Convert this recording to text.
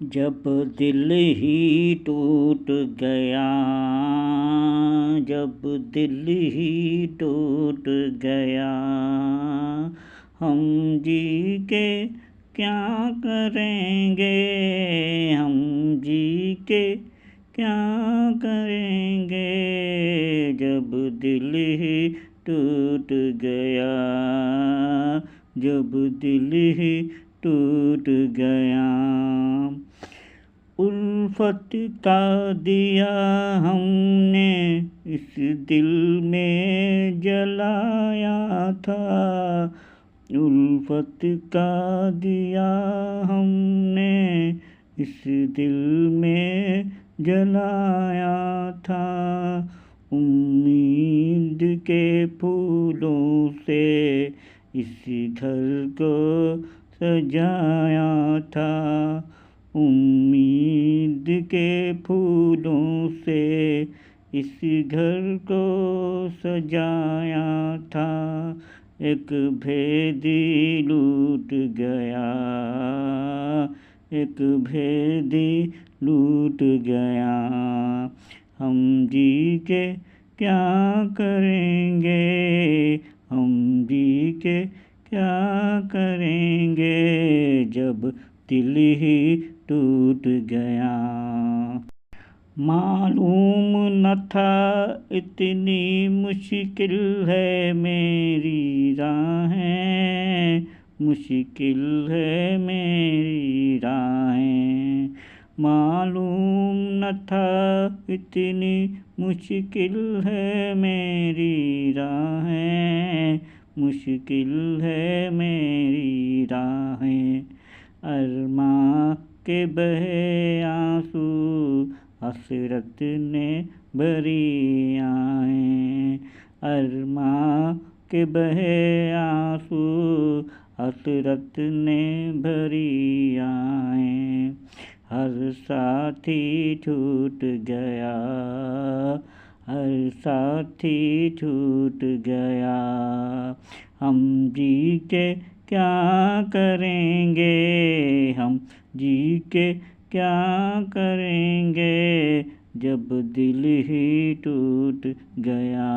जब दिल ही टूट गया, जब दिल ही टूट गया, हम जी के क्या करेंगे, हम जी के क्या करेंगे। जब दिल ही टूट गया, जब दिल ही टूट गया। उल्फत का दिया हमने इस दिल में जलाया था, उल्फत का दिया हमने इस दिल में जलाया था। उम्मीद के फूलों से इस घर को सजाया था, उम्मीद के फूलों से इस घर को सजाया था। एक भेदी लूट गया, एक भेदी लूट गया, हम जी के क्या करेंगे, हम जी के क्या करेंगे। जब दिल ही टूट गया। मालूम न था इतनी मुश्किल है मेरी राहें, मुश्किल है मेरी राहें। मालूम न था इतनी मुश्किल है मेरी राहें, मुश्किल है मेरी राहें। अरमां के बहे आंसू हसरत ने भरी आएं, अरमां के बहे आंसू हसरत ने भरी आएं। हर साथी छूट गया, हर साथी छूट गया, हम जी के क्या करेंगे, हम जी के क्या करेंगे। जब दिल ही टूट गया।